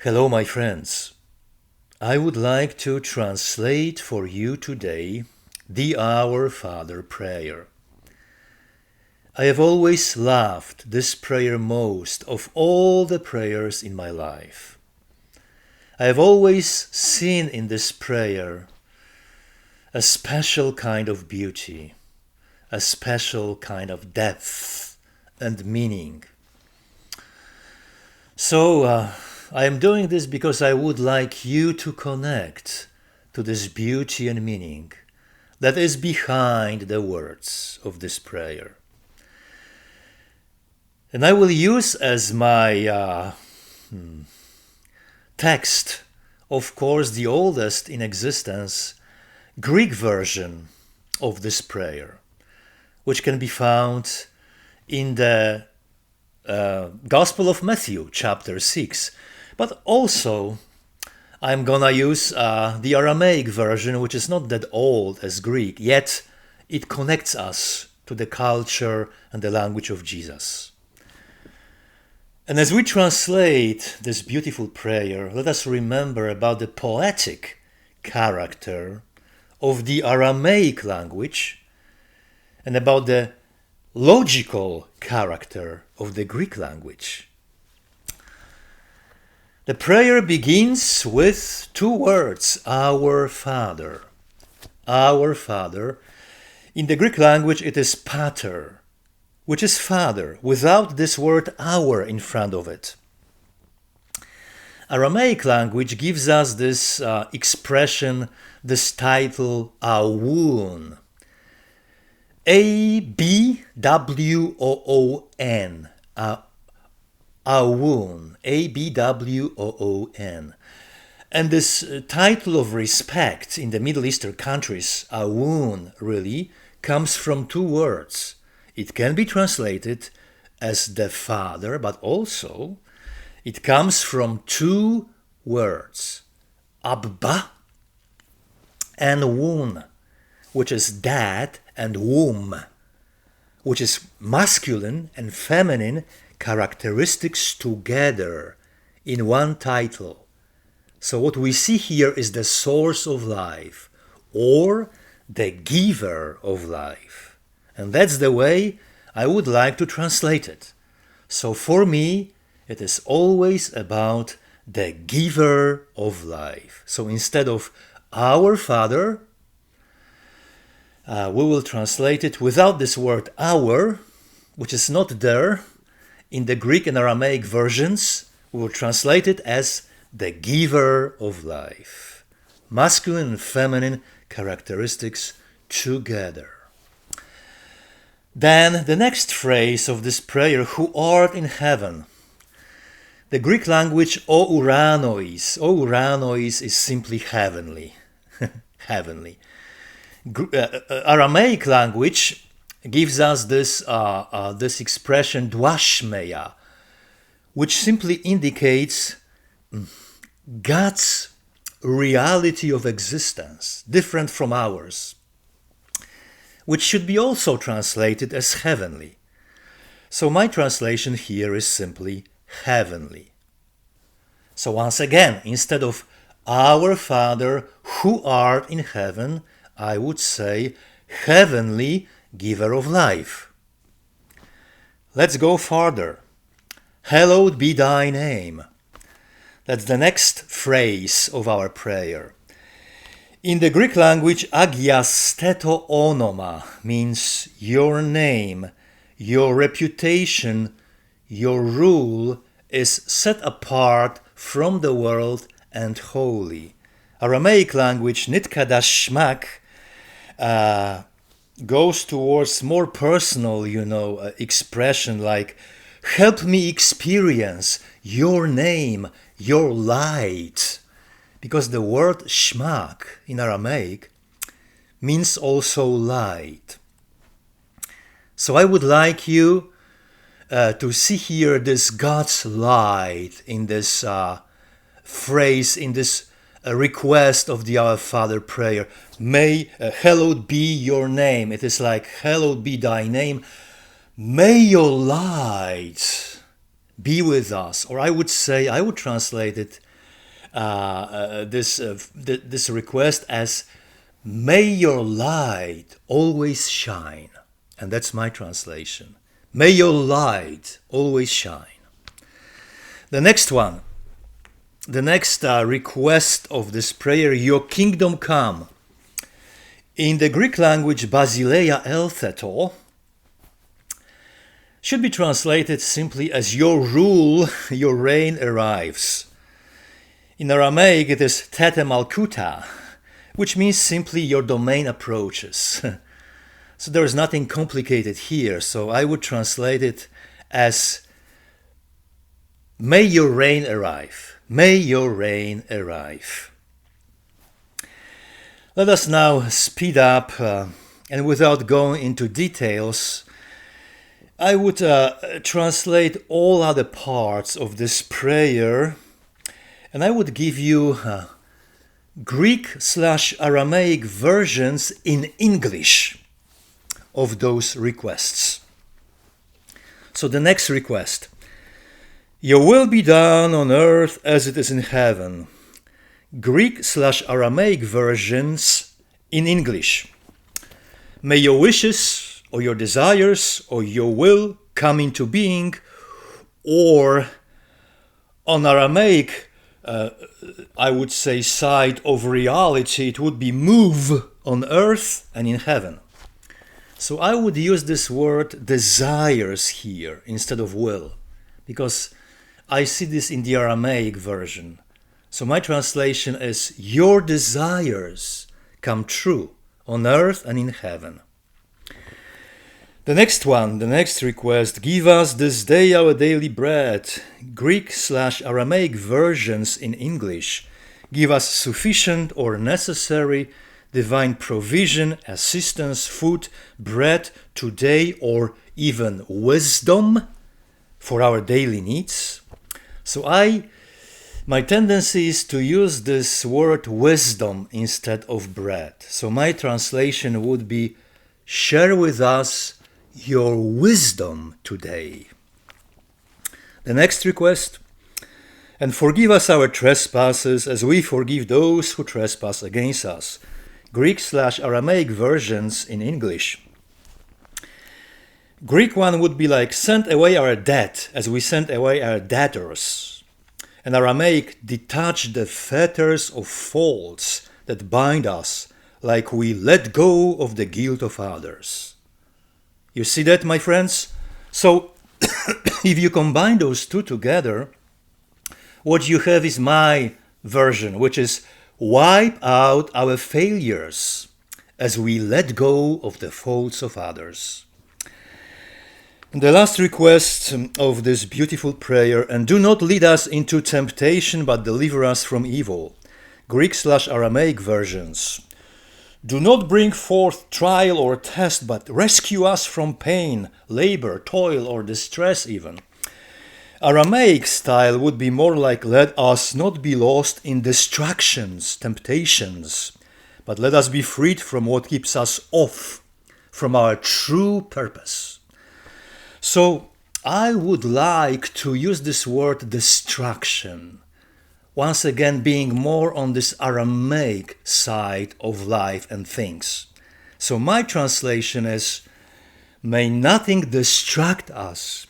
Hello, my friends. I would like to translate for you today the Our Father prayer. I have always loved this prayer most of all the prayers in my life. I have always seen in this prayer a special kind of beauty, a special kind of depth and meaning. So, I am doing this because I would like you to connect to this beauty and meaning that is behind the words of this prayer. And I will use as my text, of course, the oldest in existence Greek version of this prayer, which can be found in the Gospel of Matthew, chapter 6. But also, I'm gonna use the Aramaic version, which is not that old as Greek, yet it connects us to the culture and the language of Jesus. And as we translate this beautiful prayer, let us remember about the poetic character of the Aramaic language and about the logical character of the Greek language. The prayer begins with two words, Our Father. Our Father. In the Greek language it is pater, which is father, without this word our in front of it. Aramaic language gives us this expression, this title, Awun. A-B-W-O-O-N. Awun. A-B-W-O-O-N. And this title of respect in the Middle Eastern countries, Awun, really, comes from two words. It can be translated as the Father, but also it comes from two words, Abba and Wun, which is dad, and womb, which is masculine and feminine characteristics together in one title. So what we see here is the source of life, or the giver of life. And that's the way I would like to translate it. So for me, it is always about the giver of life. So instead of our Father, we will translate it without this word our, which is not there in the Greek and Aramaic versions. We will translate it as the giver of life. Masculine and feminine characteristics together. Then the next phrase of this prayer, who art in heaven. The Greek language, o uranois. O uranois is simply heavenly. Heavenly. Aramaic language gives us this expression dwashmeya, which simply indicates God's reality of existence, different from ours, which should be also translated as heavenly. So my translation here is simply heavenly. So once again, instead of our Father who art in heaven, I would say heavenly giver of life. Let's go farther. Hallowed be thy name. That's the next phrase of our prayer. In the Greek language, agiasteto onoma means your name, your reputation, your rule is set apart from the world and holy. Aramaic language, nitkadashmak, goes towards more personal, expression like, help me experience your name, your light. Because the word shmak in Aramaic means also light. So I would like you to see here this God's light in this phrase, in this request of the Our Father prayer. May hallowed be your name. It is like hallowed be thy name. May your light be with us. Or I would translate it, this request as "May your light always shine," and that's my translation. May your light always shine. The next one, the next request of this prayer, "Your kingdom come." In the Greek language, Basileia eltheto should be translated simply as "Your rule, your reign arrives." In Aramaic, it is Tete Malkuta, which means simply "Your domain approaches." So there is nothing complicated here, so I would translate it as "May your reign arrive. May your reign arrive." Let us now speed up, and without going into details, I would translate all other parts of this prayer, and I would give you Greek/Aramaic versions in English of those requests. So the next request: "Your will be done on earth as it is in heaven." Greek/Aramaic versions in English: "May your wishes or your desires or your will come into being," or on Aramaic, I would say side of reality, it would be "move on earth and in heaven." So I would use this word "desires" here instead of "will," because I see this in the Aramaic version. So my translation is "Your desires come true on earth and in heaven." The next one, the next request: "Give us this day our daily bread." Greek/Aramaic versions in English: "Give us sufficient or necessary divine provision, assistance, food, bread today, or even wisdom for our daily needs." So my tendency is to use this word "wisdom" instead of "bread." So my translation would be "Share with us your wisdom today." The next request: "And forgive us our trespasses as we forgive those who trespass against us." Greek/Aramaic versions in English. Greek one would be like "Send away our debt as we send away our debtors." And Aramaic: "Detach the fetters of faults that bind us, like we let go of the guilt of others." You see that, my friends? So, if you combine those two together, what you have is my version, which is "Wipe out our failures as we let go of the faults of others." The last request of this beautiful prayer: "And do not lead us into temptation, but deliver us from evil." Greek/Aramaic versions: "Do not bring forth trial or test, but rescue us from pain, labor, toil, or distress even." Aramaic style would be more like: "Let us not be lost in distractions, temptations, but let us be freed from what keeps us off from our true purpose." So I would like to use this word "distraction," once again being more on this Aramaic side of life and things. So my translation is: "May nothing distract us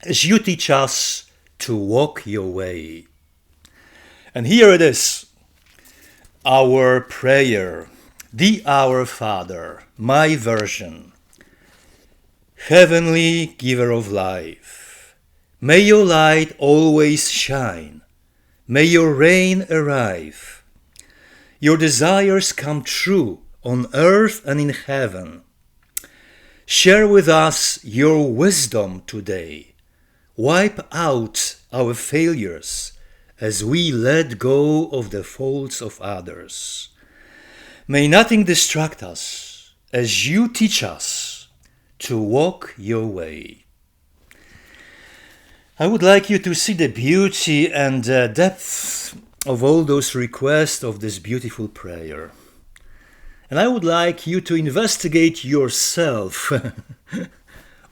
as you teach us to walk your way." And here it is, our prayer, the Our Father, my version. "Heavenly giver of life, may your light always shine. May your reign arrive. Your desires come true on earth and in heaven. Share with us your wisdom today. Wipe out our failures as we let go of the faults of others. May nothing distract us as you teach us to walk your way." I would like you to see the beauty and depth of all those requests of this beautiful prayer. And I would like you to investigate yourself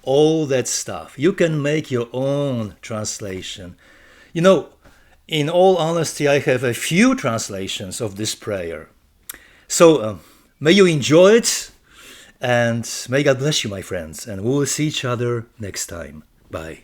all that stuff. You can make your own translation. You know, In all honesty, I have a few translations of this prayer. So may you enjoy it, and may God bless you, my friends, and we will see each other next time. Bye.